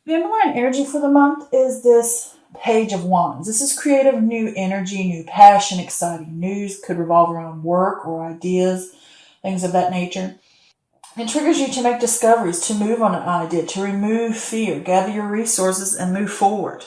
The underlying energy for the month is this Page of Wands. This is creative, new energy, new passion, exciting news. Could revolve around work or ideas, things of that nature. It triggers you to make discoveries, to move on an idea, to remove fear, gather your resources, and move forward.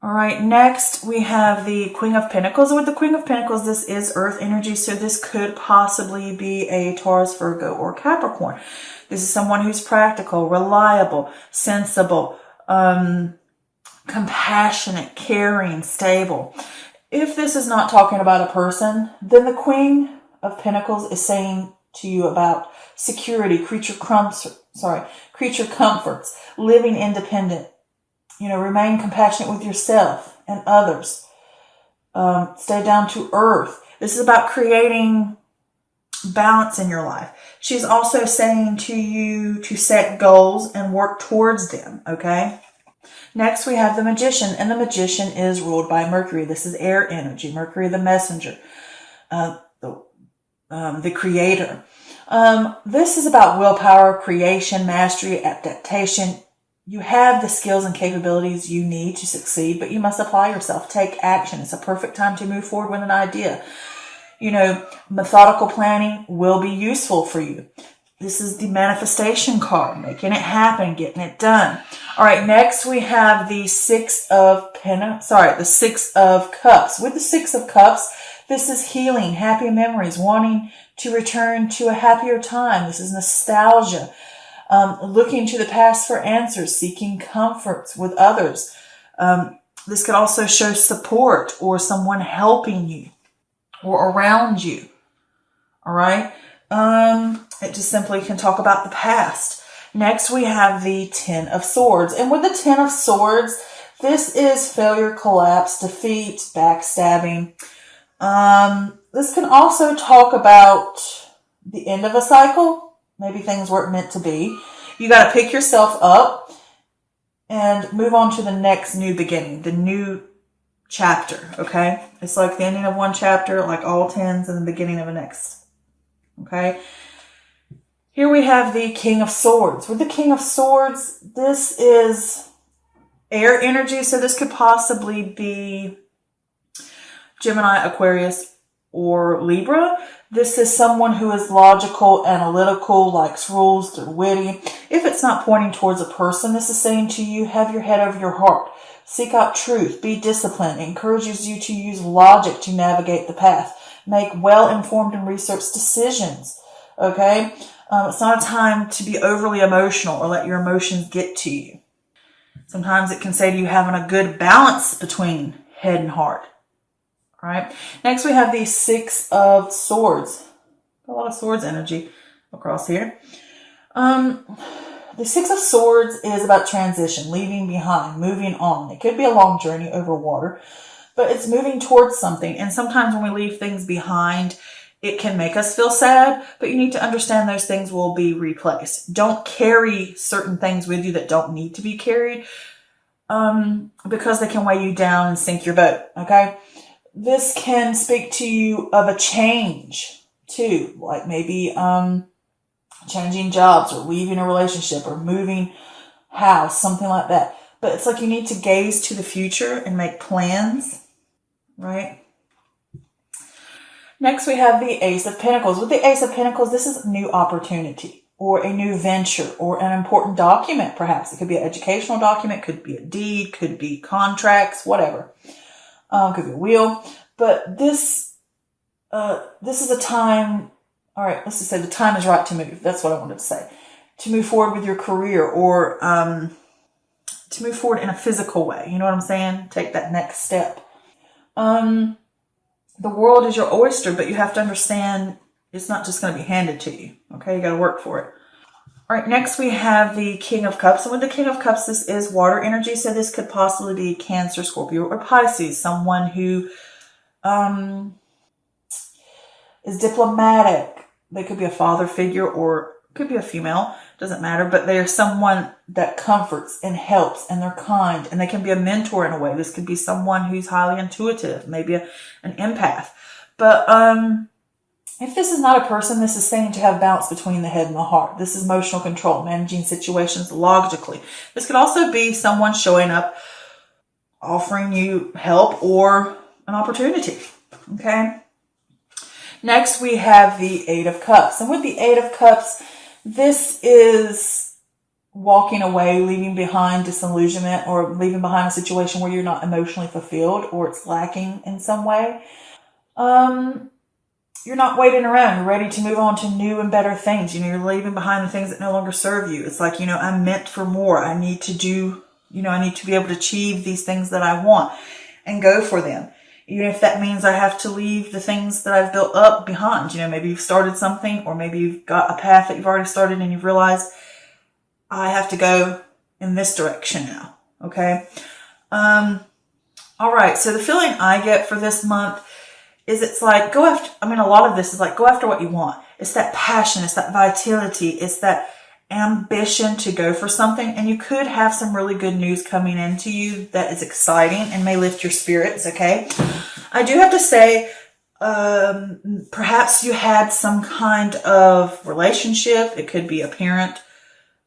All right, next we have the Queen of Pentacles. With the Queen of Pentacles, this is Earth energy, so this could possibly be a Taurus, Virgo, or Capricorn. This is someone who's practical, reliable, sensible, compassionate, caring, stable. If this is not talking about a person, then the Queen of Pentacles is saying to you about security, creature comforts, living independent. Remain compassionate with yourself and others. Stay down to earth. This is about creating balance in your life. She's also saying to you to set goals and work towards them, okay? Next, we have the Magician, and the Magician is ruled by Mercury. This is air energy. Mercury, the messenger, the creator. This is about willpower, creation, mastery, adaptation. You have the skills and capabilities you need to succeed, but you must apply yourself. Take action. It's a perfect time to move forward with an idea. Methodical planning will be useful for you. This is the manifestation card, making it happen, getting it done. All right, next we have the Six of Cups. With the Six of Cups, this is healing, happy memories, wanting to return to a happier time. This is nostalgia. Looking to the past for answers, seeking comforts with others. This could also show support or someone helping you or around you. All right. It just simply can talk about the past. Next, we have the Ten of Swords. And with the Ten of Swords, this is failure, collapse, defeat, backstabbing. This can also talk about the end of a cycle. Maybe things weren't meant to be. You got to pick yourself up and move on to the next new beginning, the new chapter, okay? It's like the ending of one chapter, like all tens, and the beginning of the next, okay? Here we have the King of Swords. With the King of Swords, this is air energy, so this could possibly be Gemini, Aquarius, or Libra. This is someone who is logical, analytical, likes rules, they're witty. If it's not pointing towards a person, this is saying to you, have your head over your heart. Seek out truth. Be disciplined. It encourages you to use logic to navigate the path. Make well-informed and researched decisions. Okay? It's not a time to be overly emotional or let your emotions get to you. Sometimes it can say to you having a good balance between head and heart. All right. Next, we have the Six of Swords. A lot of swords energy across here. The Six of Swords is about transition, leaving behind, moving on. It could be a long journey over water, but it's moving towards something. And sometimes when we leave things behind, it can make us feel sad, but you need to understand those things will be replaced. Don't carry certain things with you that don't need to be carried, because they can weigh you down and sink your boat. Okay. This can speak to you of a change too, like maybe changing jobs or leaving a relationship or moving house, something like that. But it's like you need to gaze to the future and make plans, right? Next, we have the Ace of Pentacles. With the Ace of Pentacles, this is a new opportunity or a new venture or an important document, perhaps. It could be an educational document, could be a deed, could be contracts, whatever. Could be a will, but this is a time, all right, let's just say the time is right to move. That's what I wanted to say. To move forward with your career or to move forward in a physical way. You know what I'm saying? Take that next step. The world is your oyster, but you have to understand it's not just going to be handed to you. Okay, you got to work for it. All right, next we have the King of Cups. And with the King of Cups, this is water energy. So this could possibly be Cancer, Scorpio, or Pisces. Someone who is diplomatic. They could be a father figure or could be a female. Doesn't matter. But they're someone that comforts and helps and they're kind. And they can be a mentor in a way. This could be someone who's highly intuitive. Maybe an empath. But If this is not a person, this is saying to have balance between the head and the heart. This is emotional control, managing situations logically. This could also be someone showing up, offering you help or an opportunity. Okay. Next, we have the Eight of Cups. And with the Eight of Cups, this is walking away, leaving behind disillusionment, or leaving behind a situation where you're not emotionally fulfilled or it's lacking in some way. You're not waiting around. You're ready to move on to new and better things. You're leaving behind the things that no longer serve you. It's like, I'm meant for more. I need to do, I need to be able to achieve these things that I want and go for them. Even if that means I have to leave the things that I've built up behind. Maybe you've started something, or maybe you've got a path that you've already started and you've realized I have to go in this direction now. Okay. All right. So the feeling I get for this month is it's like a lot of this is like go after what you want. It's that passion. It's that vitality. It's that ambition to go for something. And you could have some really good news coming into you that is exciting and may lift your spirits. Okay. I do have to say, perhaps you had some kind of relationship. It could be a parent,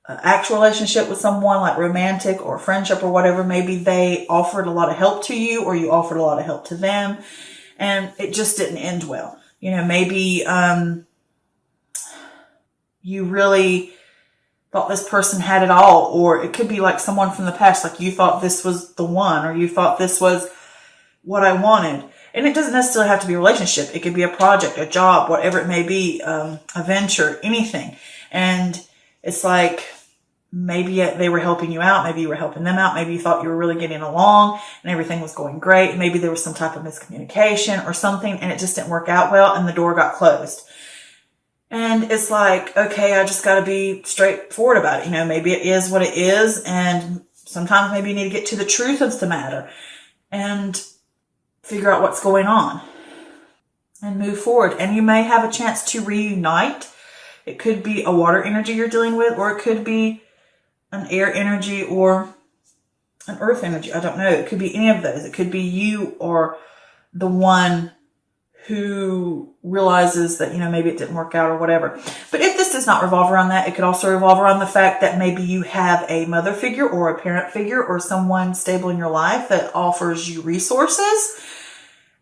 actual relationship with someone, like romantic or friendship or whatever. Maybe they offered a lot of help to you, or you offered a lot of help to them, and it just didn't end well. Maybe you really thought this person had it all, or it could be like someone from the past, like you thought this was the one, or you thought this was what I wanted. And it doesn't necessarily have to be a relationship. It could be a project, a job, whatever it may be, a venture, anything. And it's like, maybe they were helping you out. Maybe you were helping them out. Maybe you thought you were really getting along and everything was going great. Maybe there was some type of miscommunication or something, and it just didn't work out well, and the door got closed. And it's like, okay, I just got to be straightforward about it. Maybe it is what it is. And sometimes maybe you need to get to the truth of the matter and figure out what's going on and move forward. And you may have a chance to reunite. It could be a water energy you're dealing with, or it could be an air energy or an earth energy. I don't know. It could be any of those. It could be you or the one who realizes that, maybe it didn't work out or whatever. But if this does not revolve around that, it could also revolve around the fact that maybe you have a mother figure or a parent figure or someone stable in your life that offers you resources.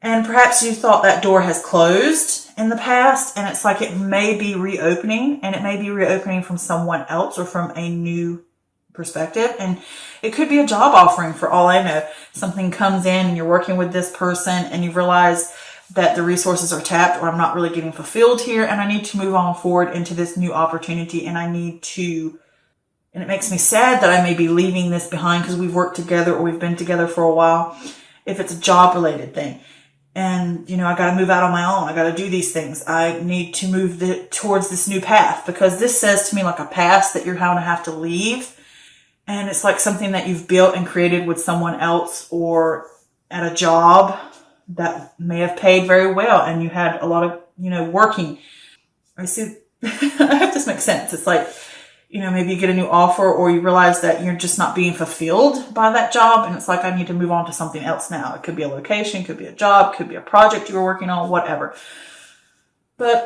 And perhaps you thought that door has closed in the past, and it's like it may be reopening, and it may be reopening from someone else or from a new perspective. And it could be a job offering, for all I know. Something comes in and you're working with this person and you realize that the resources are tapped, or I'm not really getting fulfilled here, and I need to move on forward into this new opportunity, and and it makes me sad that I may be leaving this behind because we've worked together or we've been together for a while, if it's a job related thing. And, I got to move out on my own. I got to do these things. I need to move towards this new path, because this says to me like a past that you're going to have to leave. And it's like something that you've built and created with someone else or at a job that may have paid very well, and you had a lot of, working. I see. I hope this makes sense. It's like, maybe you get a new offer, or you realize that you're just not being fulfilled by that job. And it's like, I need to move on to something else now. It could be a location, could be a job, could be a project you were working on, whatever. But,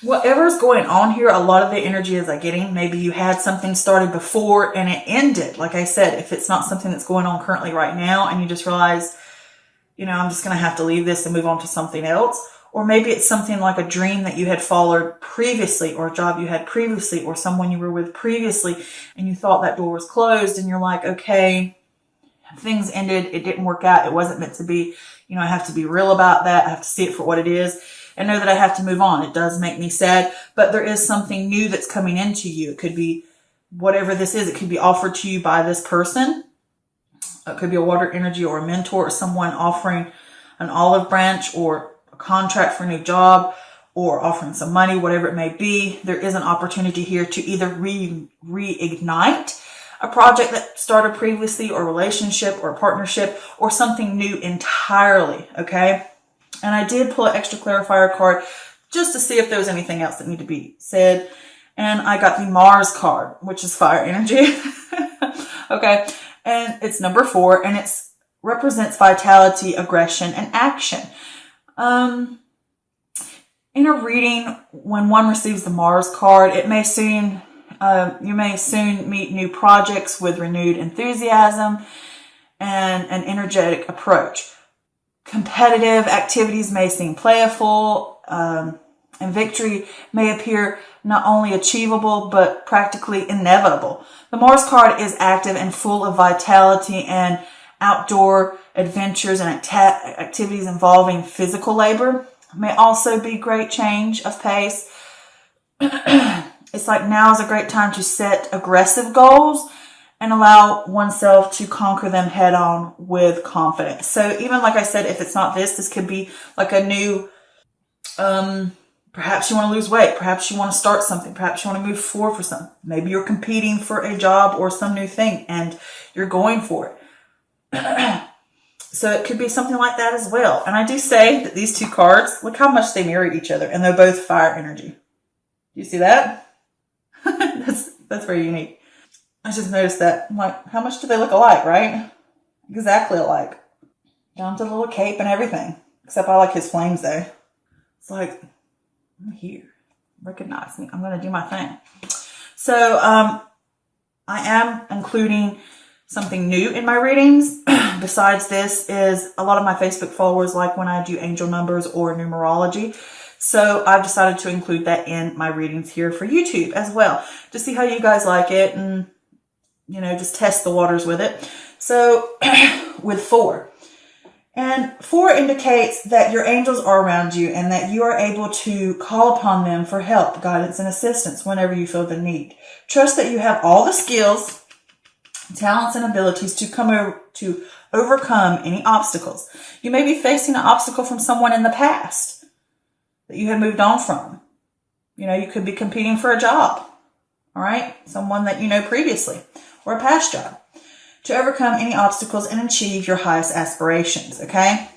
whatever's going on here, a lot of the energy is like getting, maybe you had something started before and it ended. Like I said, if it's not something that's going on currently right now, and you just realize, I'm just going to have to leave this and move on to something else. Or maybe it's something like a dream that you had followed previously, or a job you had previously, or someone you were with previously, and you thought that door was closed, and you're like, okay, things ended. It didn't work out. It wasn't meant to be. I have to be real about that. I have to see it for what it is and know that I have to move on. It does make me sad, but there is something new that's coming into you. It could be whatever this is. It could be offered to you by this person. It could be a water energy or a mentor, or someone offering an olive branch or a contract for a new job, or offering some money, whatever it may be. There is an opportunity here to either reignite a project that started previously, or a relationship or a partnership, or something new entirely. Okay. And I did pull an extra clarifier card just to see if there was anything else that needed to be said. And I got the Mars card, which is fire energy. Okay. And it's number 4, and it represents vitality, aggression, and action. In a reading, when one receives the Mars card, it may soon you may soon meet new projects with renewed enthusiasm and an energetic approach. Competitive activities may seem playful, and victory may appear not only achievable, but practically inevitable. The Mars card is active and full of vitality and outdoor adventures and activities involving physical labor. May also be great change of pace. It's like now is a great time to set aggressive goals and allow oneself to conquer them head on with confidence. So even like I said, if it's not this could be like a new, perhaps you want to lose weight. Perhaps you want to start something. Perhaps you want to move forward for something. Maybe you're competing for a job or some new thing and you're going for it. So it could be something like that as well. And I do say that these two cards, look how much they mirror each other, and they're both fire energy. Do you see that? That's very unique. I just noticed that. I'm like, how much do they look alike, right? Exactly alike. Down to the little cape and everything. Except I like his flames though. It's like, I'm here. Recognize me. I'm going to do my thing. So, I am including something new in my readings. Besides this is a lot of my Facebook followers like when I do angel numbers or numerology. So I've decided to include that in my readings here for YouTube as well, to see how you guys like it and, you know, just test the waters with it. So with 4. And 4 indicates that your angels are around you and that you are able to call upon them for help, guidance, and assistance whenever you feel the need. Trust that you have all the skills, talents, and abilities to overcome any obstacles. You may be facing an obstacle from someone in the past that you had moved on from. You know, you could be competing for a job. All right. Someone that you know previously or a past job to overcome any obstacles and achieve your highest aspirations. Okay.